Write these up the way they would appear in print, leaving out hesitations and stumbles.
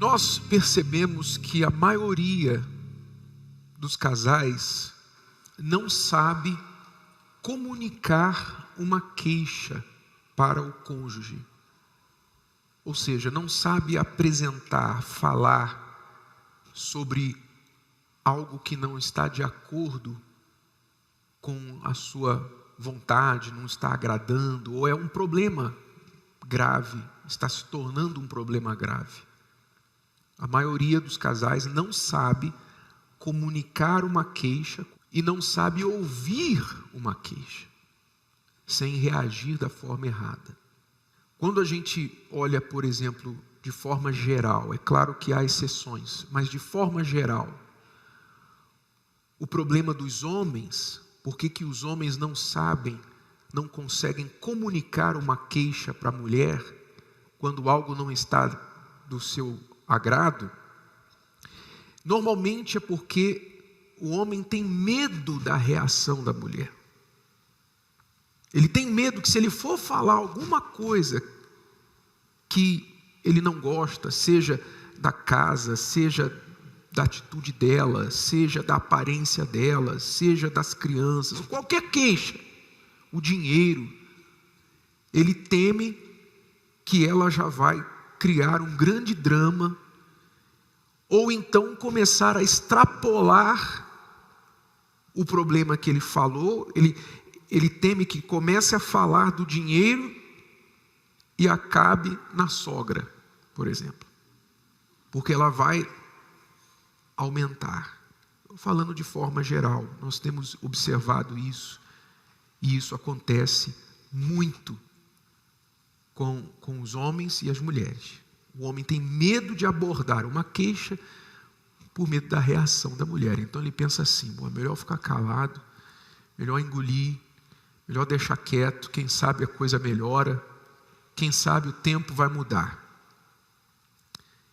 Nós percebemos que a maioria dos casais não sabe comunicar uma queixa para o cônjuge. Ou seja, não sabe apresentar, falar sobre algo que não está de acordo com a sua vontade, não está agradando, ou é um problema grave, está se tornando um problema grave. A maioria dos casais não sabe comunicar uma queixa e não sabe ouvir uma queixa, sem reagir da forma errada. Quando a gente olha, por exemplo, de forma geral, é claro que há exceções, mas de forma geral, o problema dos homens, por que os homens não sabem, não conseguem comunicar uma queixa para a mulher, quando algo não está do seu agrado, normalmente é porque o homem tem medo da reação da mulher. Ele tem medo que se ele for falar alguma coisa que ele não gosta, seja da casa, seja da atitude dela, seja da aparência dela, seja das crianças, qualquer queixa, o dinheiro, ele teme que ela já vai criar um grande drama, ou então começar a extrapolar o problema que ele falou. Ele teme que comece a falar do dinheiro e acabe na sogra, por exemplo, porque ela vai aumentar. Falando de forma geral, nós temos observado isso, e isso acontece muito com os homens e as mulheres. O homem tem medo de abordar uma queixa por medo da reação da mulher. Então ele pensa assim: é melhor ficar calado, melhor engolir, melhor deixar quieto, quem sabe a coisa melhora, quem sabe o tempo vai mudar.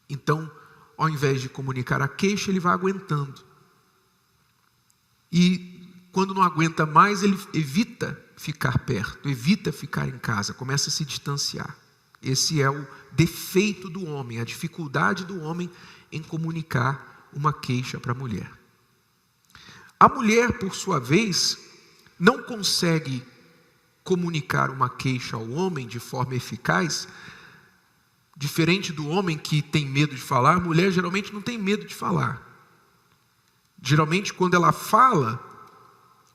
Então, ao invés de comunicar a queixa, ele vai aguentando. E quando não aguenta mais, ele evita ficar perto, evita ficar em casa, começa a se distanciar. Esse é o defeito do homem, a dificuldade do homem em comunicar uma queixa para a mulher. A mulher, por sua vez, não consegue comunicar uma queixa ao homem de forma eficaz. Diferente do homem que tem medo de falar, a mulher geralmente não tem medo de falar. Geralmente quando ela fala,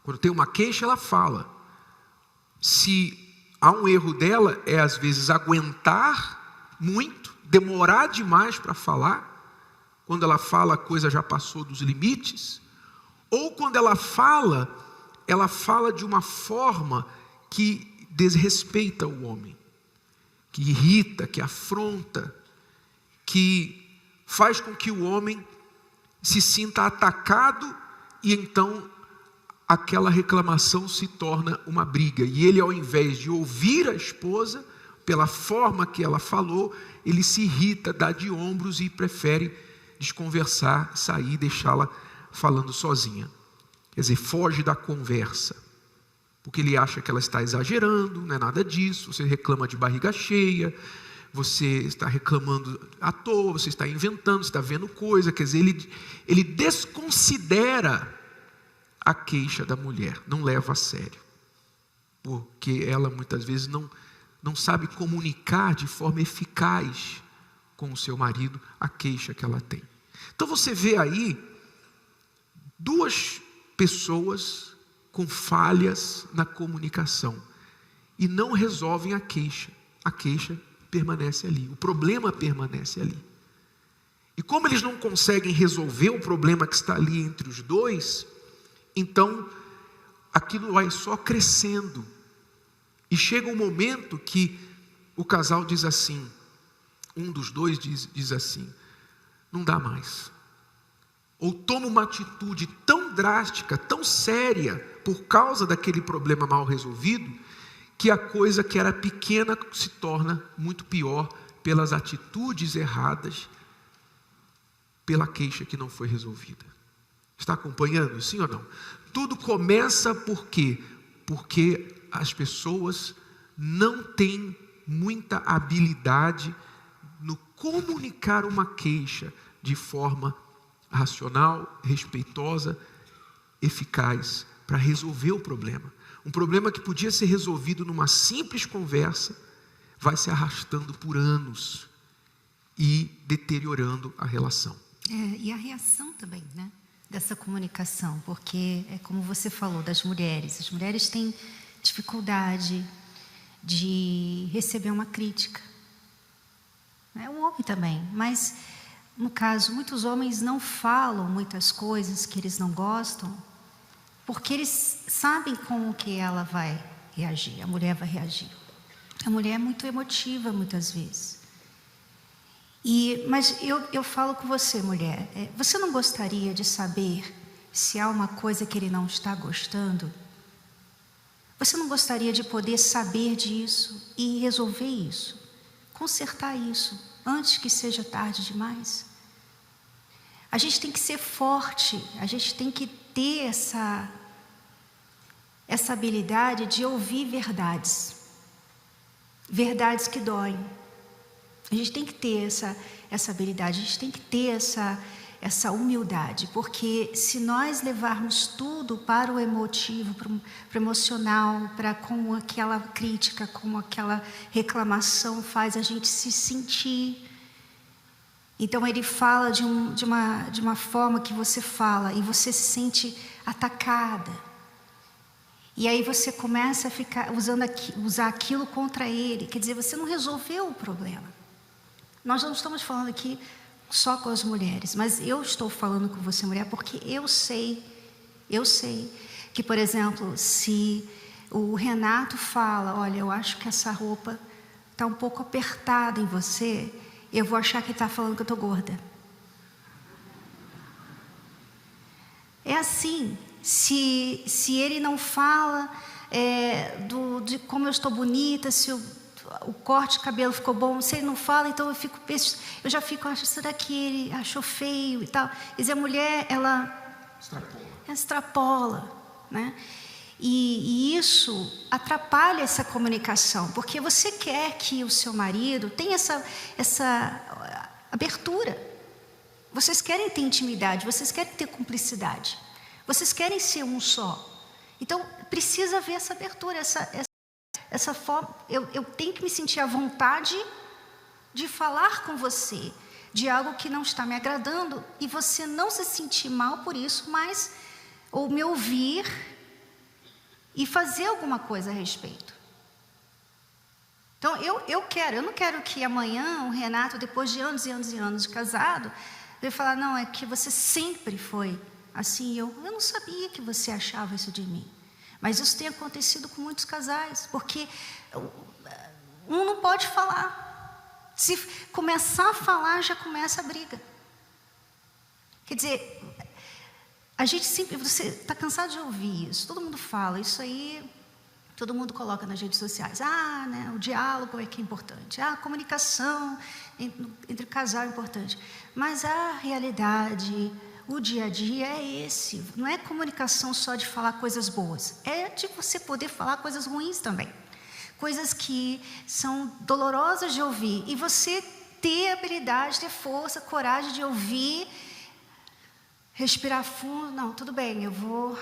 quando tem uma queixa, ela fala. Se há um erro dela, é às vezes aguentar muito, demorar demais para falar. Quando ela fala, a coisa já passou dos limites. Ou quando ela fala de uma forma que desrespeita o homem, que irrita, que afronta, que faz com que o homem se sinta atacado, e então aquela reclamação se torna uma briga. E ele, ao invés de ouvir a esposa, pela forma que ela falou, ele se irrita, dá de ombros e prefere desconversar, sair, deixá-la falando sozinha. Quer dizer, foge da conversa, porque ele acha que ela está exagerando, não é nada disso. Você reclama de barriga cheia, você está reclamando à toa, você está inventando, você está vendo coisa. Quer dizer, ele desconsidera a queixa da mulher, não leva a sério, porque ela muitas vezes não sabe comunicar de forma eficaz com o seu marido a queixa que ela tem. Então você vê aí duas pessoas com falhas na comunicação e não resolvem a queixa. A queixa permanece ali, o problema permanece ali. E como eles não conseguem resolver o problema que está ali entre os dois, então aquilo vai só crescendo. E chega um momento que o casal diz assim, um dos dois diz assim: não dá mais. Ou toma uma atitude tão drástica, tão séria, por causa daquele problema mal resolvido, que a coisa que era pequena se torna muito pior pelas atitudes erradas, pela queixa que não foi resolvida. Está acompanhando, sim ou não? Tudo começa por quê? Porque as pessoas não têm muita habilidade no comunicar uma queixa de forma racional, respeitosa, eficaz, para resolver o problema. Um problema que podia ser resolvido numa simples conversa, vai se arrastando por anos e deteriorando a relação. E a reação também, né, dessa comunicação, porque é como você falou das mulheres. As mulheres têm dificuldade de receber uma crítica. O homem também, mas no caso, muitos homens não falam muitas coisas que eles não gostam, porque eles sabem como que ela vai reagir, a mulher vai reagir. A mulher é muito emotiva muitas vezes. Mas eu falo com você, mulher, você não gostaria de saber se há uma coisa que ele não está gostando? Você não gostaria de poder saber disso e resolver isso, consertar isso, antes que seja tarde demais? A gente tem que ser forte, a gente tem que ter essa habilidade de ouvir verdades que doem. A gente tem que ter essa habilidade, a gente tem que ter essa humildade, porque se nós levarmos tudo para o emotivo, para o emocional, para como aquela crítica, como aquela reclamação faz a gente se sentir. Então ele fala de uma forma que você fala e você se sente atacada. E aí você começa a ficar usar aquilo contra ele. Quer dizer, você não resolveu o problema. Nós não estamos falando aqui só com as mulheres, mas eu estou falando com você, mulher, porque eu sei que, por exemplo, se o Renato fala, olha, eu acho que essa roupa está um pouco apertada em você, eu vou achar que ele está falando que eu estou gorda. É assim, se ele não fala de como eu estou bonita, se o corte de cabelo ficou bom, se ele não fala, então eu já fico, será que ele achou feio e tal? Quer dizer, a mulher, ela extrapola, né? E isso atrapalha essa comunicação, porque você quer que o seu marido tenha essa abertura. Vocês querem ter intimidade, vocês querem ter cumplicidade, vocês querem ser um só. Então, precisa haver essa abertura, essa forma. Eu tenho que me sentir à vontade de falar com você de algo que não está me agradando e você não se sentir mal por isso, mas ou me ouvir e fazer alguma coisa a respeito. Então, eu não quero que amanhã o Renato, depois de anos e anos e anos de casado, ele falar, não, é que você sempre foi assim, eu não sabia que você achava isso de mim. Mas isso tem acontecido com muitos casais, porque um não pode falar. Se começar a falar, já começa a briga. Quer dizer, a gente sempre, você está cansado de ouvir isso, todo mundo fala, isso aí, todo mundo coloca nas redes sociais. Né, o diálogo é que é importante, a comunicação entre o casal é importante. Mas a realidade, o dia a dia é esse, não é comunicação só de falar coisas boas, é de você poder falar coisas ruins também, coisas que são dolorosas de ouvir, e você ter habilidade, ter força, coragem de ouvir, respirar fundo, não, tudo bem, eu vou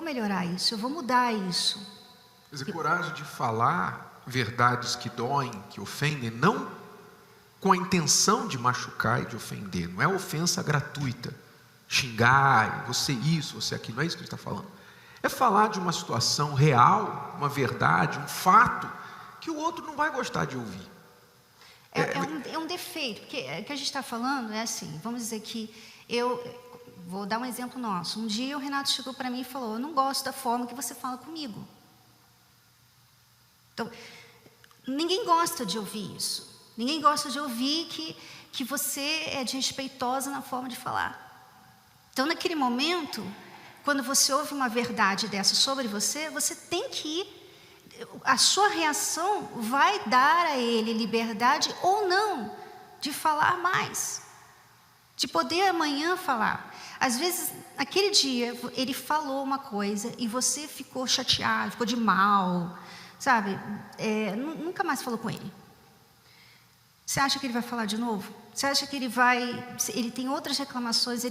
melhorar isso, eu vou mudar isso. Quer dizer, coragem de falar verdades que doem, que ofendem, não com a intenção de machucar e de ofender, não é ofensa gratuita, xingar, você isso, você aquilo, não é isso que ele está falando. É falar de uma situação real, uma verdade, um fato, que o outro não vai gostar de ouvir. É um defeito, porque o que a gente está falando é assim, vamos dizer que vou dar um exemplo nosso. Um dia o Renato chegou para mim e falou, eu não gosto da forma que você fala comigo. Então, ninguém gosta de ouvir isso. Ninguém gosta de ouvir que você é desrespeitosa na forma de falar. Então, naquele momento, quando você ouve uma verdade dessa sobre você, você tem que a sua reação vai dar a ele liberdade ou não de falar mais, de poder amanhã falar. Às vezes, naquele dia, ele falou uma coisa e você ficou chateado, ficou de mal, sabe? Nunca mais falou com ele. Você acha que ele vai falar de novo? Você acha que ele tem outras reclamações,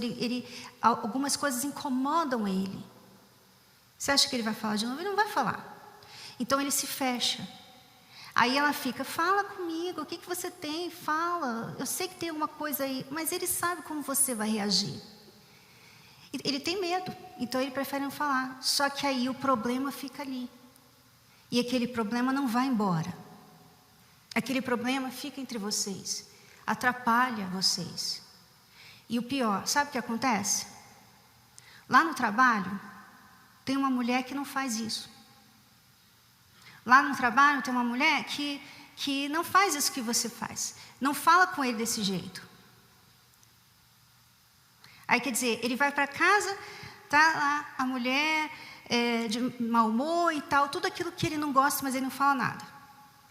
algumas coisas incomodam ele. Você acha que ele vai falar de novo? Ele não vai falar. Então ele se fecha. Aí ela fica, fala comigo, o que você tem? Fala, eu sei que tem alguma coisa aí, mas ele sabe como você vai reagir. Ele tem medo, então ele prefere não falar. Só que aí o problema fica ali. E aquele problema não vai embora. Aquele problema fica entre vocês, atrapalha vocês. E o pior, sabe o que acontece? Lá no trabalho, tem uma mulher que não faz isso. Lá no trabalho tem uma mulher que não faz isso que você faz. Não fala com ele desse jeito. Aí quer dizer, ele vai para casa, tá lá a mulher de mau humor e tal, tudo aquilo que ele não gosta, mas ele não fala nada.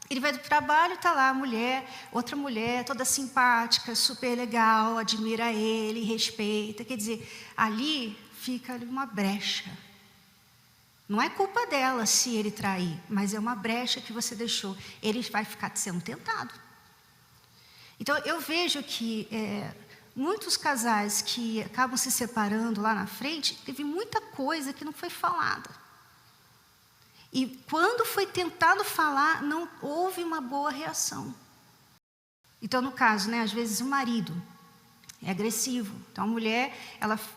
Ele vai do trabalho, tá lá a mulher, outra mulher, toda simpática, super legal, admira ele, respeita. Quer dizer, ali fica ali uma brecha. Não é culpa dela se ele trair, mas é uma brecha que você deixou. Ele vai ficar sendo tentado. Então, eu vejo que muitos casais que acabam se separando lá na frente, teve muita coisa que não foi falada. E quando foi tentado falar, não houve uma boa reação. Então, no caso, às vezes o marido é agressivo. Então, a mulher,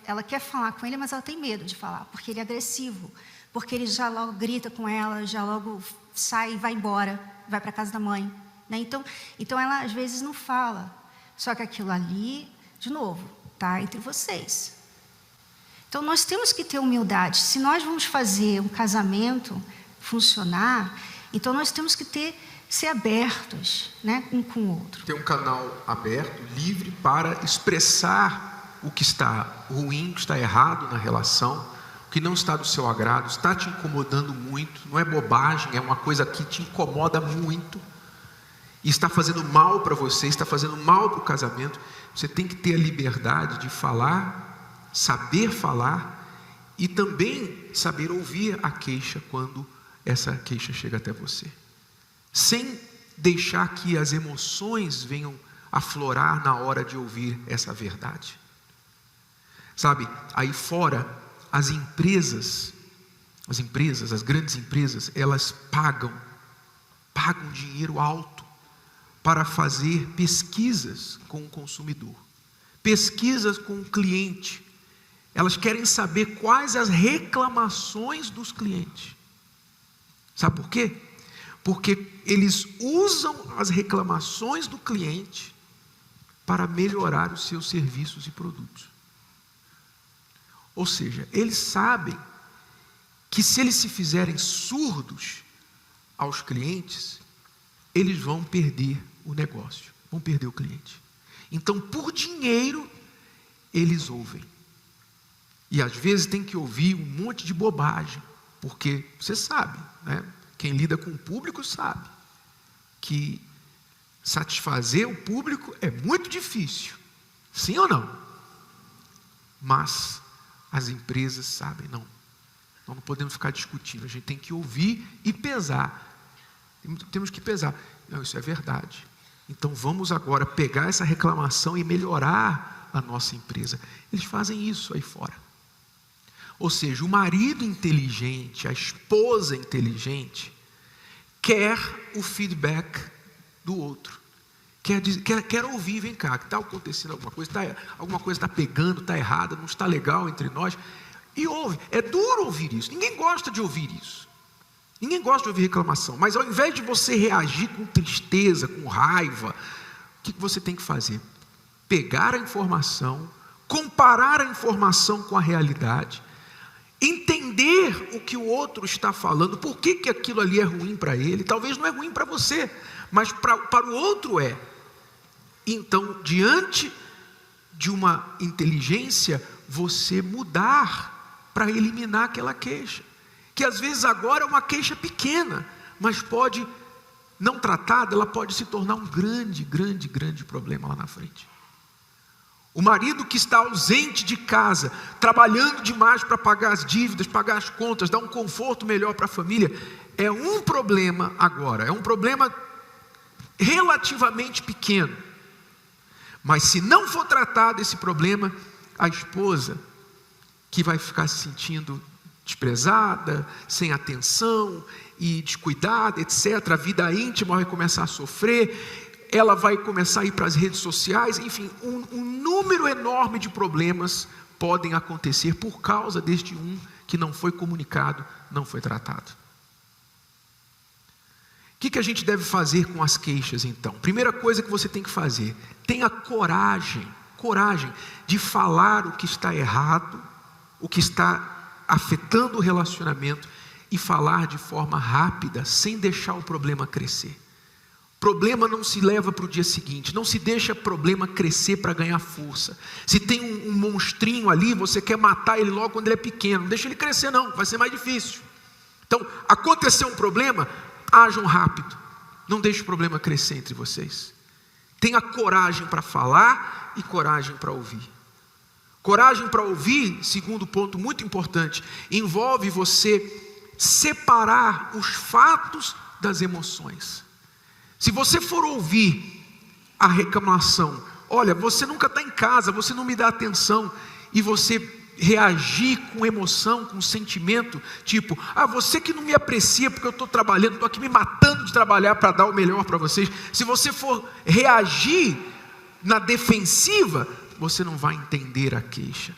ela quer falar com ele, mas ela tem medo de falar, porque ele é agressivo. Porque ele já logo grita com ela, já logo sai e vai embora, vai para a casa da mãe. Então, ela às vezes não fala. Só que aquilo ali, de novo, está entre vocês. Então, nós temos que ter humildade. Se nós vamos fazer um casamento funcionar, então nós temos que ser abertos, um com o outro. Ter um canal aberto, livre para expressar o que está ruim, o que está errado na relação, o que não está do seu agrado, está te incomodando muito, não é bobagem, é uma coisa que te incomoda muito, e está fazendo mal para você, está fazendo mal para o casamento. Você tem que ter a liberdade de falar, saber falar, e também saber ouvir a queixa quando essa queixa chega até você, sem deixar que as emoções venham aflorar na hora de ouvir essa verdade. Sabe, aí fora, as grandes empresas, elas pagam dinheiro alto para fazer pesquisas com o consumidor, pesquisas com o cliente. Elas querem saber quais as reclamações dos clientes. Sabe por quê? Porque eles usam as reclamações do cliente para melhorar os seus serviços e produtos. Ou seja, eles sabem que se eles se fizerem surdos aos clientes, eles vão perder o negócio, vão perder o cliente. Então, por dinheiro, eles ouvem. E às vezes tem que ouvir um monte de bobagem, porque você sabe, quem lida com o público sabe que satisfazer o público é muito difícil, sim ou não? Mas as empresas sabem, nós não podemos ficar discutindo, a gente tem que ouvir e pesar, temos que pesar, não, isso é verdade, então vamos agora pegar essa reclamação e melhorar a nossa empresa. Eles fazem isso aí fora. Ou seja, o marido inteligente, a esposa inteligente, quer o feedback do outro. Quer ouvir, vem cá, que está acontecendo alguma coisa está pegando, está errada, não está legal entre nós. E ouve. É duro ouvir isso. Ninguém gosta de ouvir isso. Ninguém gosta de ouvir reclamação. Mas ao invés de você reagir com tristeza, com raiva, o que você tem que fazer? Pegar a informação, comparar a informação com a realidade, entender o que o outro está falando, por que aquilo ali é ruim para ele, talvez não é ruim para você, mas para o outro é. Então, diante de uma inteligência, você mudar para eliminar aquela queixa, que às vezes agora é uma queixa pequena, mas pode, não tratada, ela pode se tornar um grande problema lá na frente. O marido que está ausente de casa, trabalhando demais para pagar as dívidas, pagar as contas, dar um conforto melhor para a família, é um problema agora, é um problema relativamente pequeno. Mas se não for tratado esse problema, a esposa que vai ficar se sentindo desprezada, sem atenção e descuidada, etc. A vida íntima vai começar a sofrer, ela vai começar a ir para as redes sociais, enfim, um número enorme de problemas podem acontecer por causa deste que não foi comunicado, não foi tratado. O que a gente deve fazer com as queixas então? Primeira coisa que você tem que fazer, tenha coragem de falar o que está errado, o que está afetando o relacionamento e falar de forma rápida, sem deixar o problema crescer. Problema não se leva para o dia seguinte, não se deixa problema crescer para ganhar força. Se tem um monstrinho ali, você quer matar ele logo quando ele é pequeno, não deixa ele crescer não, vai ser mais difícil. Então, aconteceu um problema, ajam rápido, não deixe o problema crescer entre vocês. Tenha coragem para falar e coragem para ouvir. Coragem para ouvir, segundo ponto muito importante, envolve você separar os fatos das emoções. Se você for ouvir a reclamação, olha, você nunca está em casa, você não me dá atenção, e você reagir com emoção, com sentimento, tipo, você que não me aprecia porque eu estou trabalhando, estou aqui me matando de trabalhar para dar o melhor para vocês. Se você for reagir na defensiva, você não vai entender a queixa.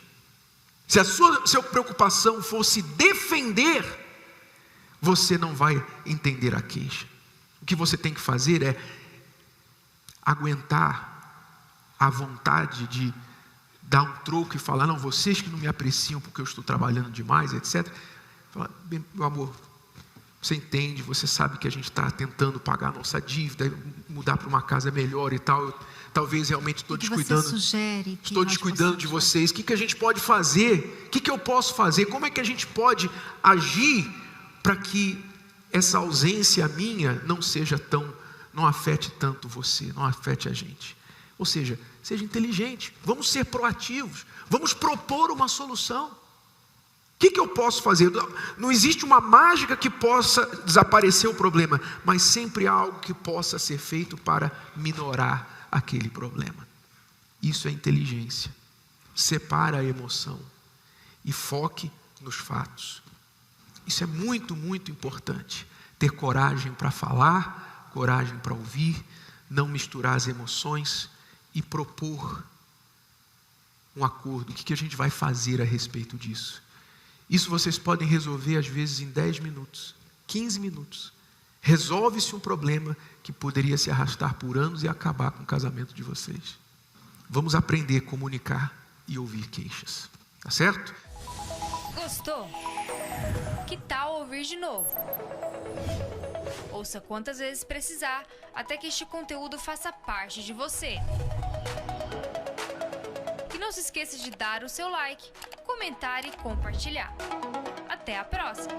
Se a sua preocupação fosse defender, você não vai entender a queixa. O que você tem que fazer é aguentar a vontade de dar um troco e falar, não, vocês que não me apreciam porque eu estou trabalhando demais, etc. Fala, meu amor, você entende, você sabe que a gente está tentando pagar a nossa dívida, mudar para uma casa melhor e tal. Talvez realmente estou descuidando de vocês. O que a gente pode fazer? O que eu posso fazer? Como é que a gente pode agir para que essa ausência minha não afete tanto você, não afete a gente? Ou seja, seja inteligente, vamos ser proativos, vamos propor uma solução. O que eu posso fazer? Não existe uma mágica que possa desaparecer o problema, mas sempre há algo que possa ser feito para minorar aquele problema. Isso é inteligência. Separa a emoção e foque nos fatos. Isso é muito, muito importante. Ter coragem para falar, coragem para ouvir, não misturar as emoções e propor um acordo. O que a gente vai fazer a respeito disso? Isso vocês podem resolver às vezes em 10 minutos, 15 minutos. Resolve-se um problema que poderia se arrastar por anos e acabar com o casamento de vocês. Vamos aprender a comunicar e ouvir queixas. Tá certo? Gostou? Que tal ouvir de novo? Ouça quantas vezes precisar, até que este conteúdo faça parte de você. E não se esqueça de dar o seu like, comentar e compartilhar. Até a próxima!